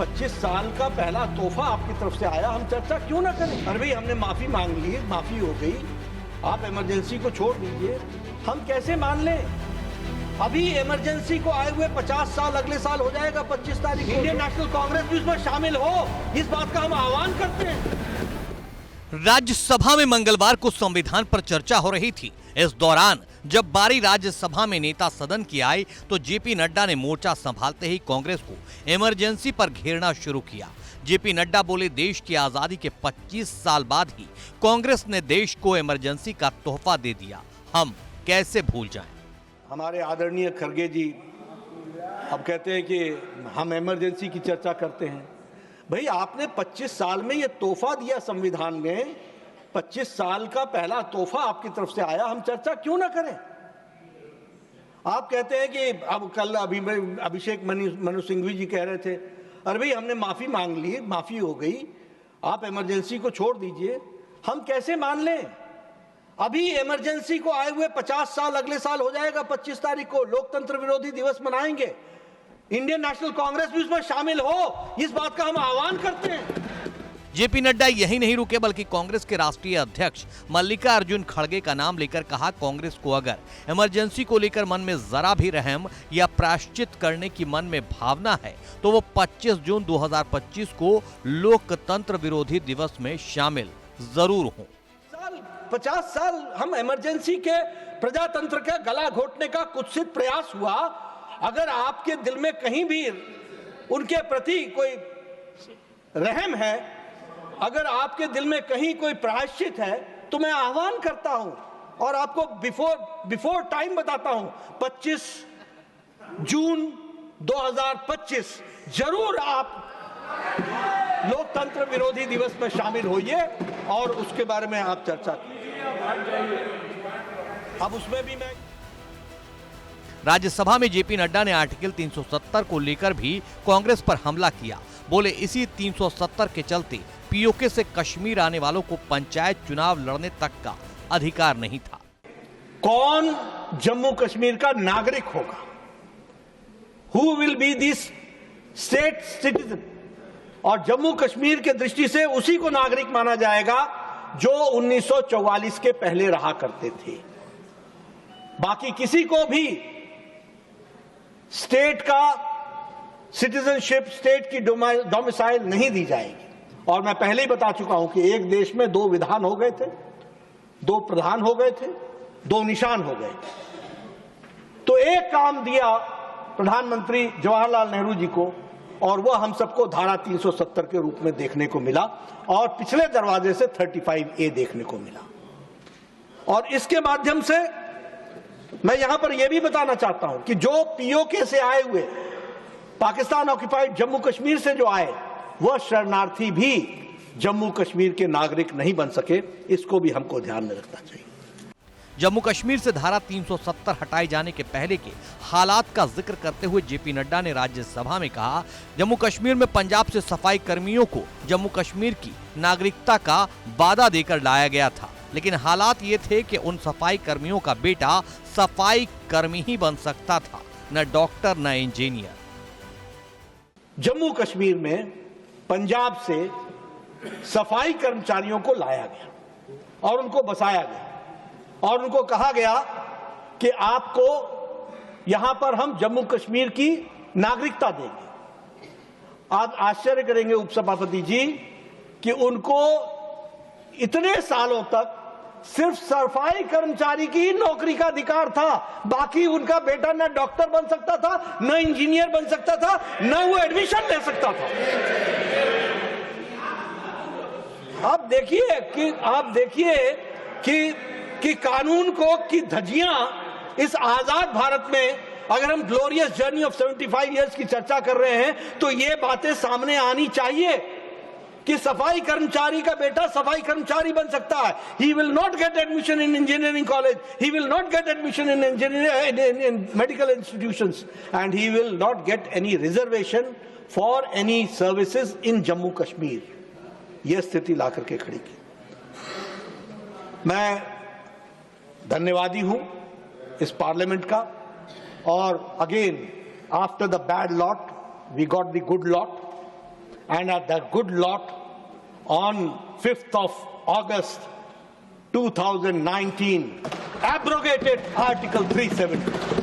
25 साल का पहला तोहफा आपकी तरफ से आया, हम चर्चा क्यों ना करें? अरे भाई, हमने माफी मांग ली, माफी हो गई, आप इमरजेंसी को छोड़ दीजिए, हम कैसे मान लें? अभी इमरजेंसी को आए हुए 50 साल अगले साल हो जाएगा 25 तारीख। इंडियन नेशनल कांग्रेस भी उसमें शामिल हो, इस बात का हम आह्वान करते हैं। राज्यसभा में मंगलवार को संविधान पर चर्चा हो रही थी। इस दौरान जब बारी राज्यसभा में नेता सदन की आई तो जेपी नड्डा ने मोर्चा संभालते ही कांग्रेस को इमरजेंसी पर घेरना शुरू किया। जेपी नड्डा बोले, देश की आजादी के 25 साल बाद ही कांग्रेस ने देश को इमरजेंसी का तोहफा दे दिया, हम कैसे भूल जाएं? हमारे आदरणीय खरगे जी अब कहते हैं कि हम इमरजेंसी की चर्चा करते हैं। भाई, आपने 25 साल में ये तोहफा दिया संविधान में, 25 साल का पहला तोहफा आपकी तरफ से आया, हम चर्चा क्यों ना करें? आप कहते हैं कि अब कल अभिषेक मनु सिंघवी जी कह रहे थे, अरे भाई, हमने माफी मांग ली, माफी हो गई, आप इमरजेंसी को छोड़ दीजिए, हम कैसे मान लें? अभी इमरजेंसी को आए हुए 50 साल अगले साल हो जाएगा 25 तारीख को, लोकतंत्र विरोधी दिवस मनाएंगे। इंडियन नेशनल कांग्रेस भी उसमें शामिल हो, इस बात का हम आह्वान करते हैं। जेपी नड्डा यही नहीं रुके बल्कि कांग्रेस के राष्ट्रीय अध्यक्ष मल्लिकार्जुन खड़गे का नाम लेकर कहा, कांग्रेस को अगर इमरजेंसी को लेकर मन में जरा भी रहम या प्रायश्चित करने की मन में भावना है तो वो 25 जून 2025 को लोकतंत्र विरोधी दिवस में शामिल जरूर हों। 50 साल हम इमरजेंसी के प्रजातंत्र का गला घोटने का कुत्सित प्रयास हुआ। अगर आपके दिल में कहीं भी उनके प्रति कोई रहम है, अगर आपके दिल में कहीं कोई प्रायश्चित है, तो मैं आह्वान करता हूं और आपको बिफोर टाइम बताता हूं, 25 जून 2025 जरूर आप लोकतंत्र विरोधी दिवस में शामिल होइए और उसके बारे में आप चर्चा कीजिए। अब उसमें भी मैं राज्यसभा में जेपी नड्डा ने आर्टिकल 370 को लेकर भी कांग्रेस पर हमला किया। बोले, इसी 370 के चलते पीओके से कश्मीर आने वालों को पंचायत चुनाव लड़ने तक का अधिकार नहीं था। कौन जम्मू कश्मीर का नागरिक होगा? Who will be this state citizen? और जम्मू कश्मीर के दृष्टि से उसी को नागरिक माना जाएगा जो 1944 के पहले रहा करते थे। बाकी किसी को भी स्टेट का सिटीजनशिप, स्टेट की डोमिसाइल नहीं दी जाएगी। और मैं पहले ही बता चुका हूं कि एक देश में 2 विधान हो गए थे, 2 प्रधान हो गए थे, 2 निशान हो गए। तो एक काम दिया प्रधानमंत्री जवाहरलाल नेहरू जी को, और वह हम सबको धारा 370 के रूप में देखने को मिला और पिछले दरवाजे से 35A देखने को मिला। और इसके माध्यम से मैं यहां पर यह भी बताना चाहता हूं कि जो पीओके से आए हुए, पाकिस्तान ऑक्युपाइड जम्मू कश्मीर से जो आए, वह शरणार्थी भी जम्मू कश्मीर के नागरिक नहीं बन सके। इसको भी हमको ध्यान में रखना चाहिए। जम्मू कश्मीर से धारा 370 हटाए जाने के पहले के हालात का जिक्र करते हुए जेपी नड्डा ने राज्यसभा में कहा, जम्मू कश्मीर में पंजाब से सफाई कर्मियों को जम्मू कश्मीर की नागरिकता का वादा देकर लाया गया था, लेकिन हालात ये थे कि उन सफाई कर्मियों का बेटा सफाई कर्मी ही बन सकता था, न डॉक्टर न इंजीनियर। जम्मू कश्मीर में पंजाब से सफाई कर्मचारियों को लाया गया और उनको बसाया गया और उनको कहा गया कि आपको यहां पर हम जम्मू कश्मीर की नागरिकता देंगे। आप आश्चर्य करेंगे उपसभापति जी कि उनको इतने सालों तक सिर्फ सफाई कर्मचारी की ही नौकरी का अधिकार था, बाकी उनका बेटा न डॉक्टर बन सकता था, न इंजीनियर बन सकता था, न वो एडमिशन ले सकता था। आप देखिए कि कानून को की धज्जियां इस आजाद भारत में, अगर हम ग्लोरियस जर्नी ऑफ 75 इयर्स की चर्चा कर रहे हैं तो ये बातें सामने आनी चाहिए कि सफाई कर्मचारी का बेटा सफाई कर्मचारी बन सकता है। He will not get admission in engineering college. He will not get admission in medical institutions, and he will not get any reservation for any services in Jammu Kashmir. यह स्थिति ला करके खड़ी की। मैं धन्यवादी हूं इस पार्लियामेंट का, और again after the bad lot we got the good lot. and the good lot on 5th of August 2019 abrogated Article 370.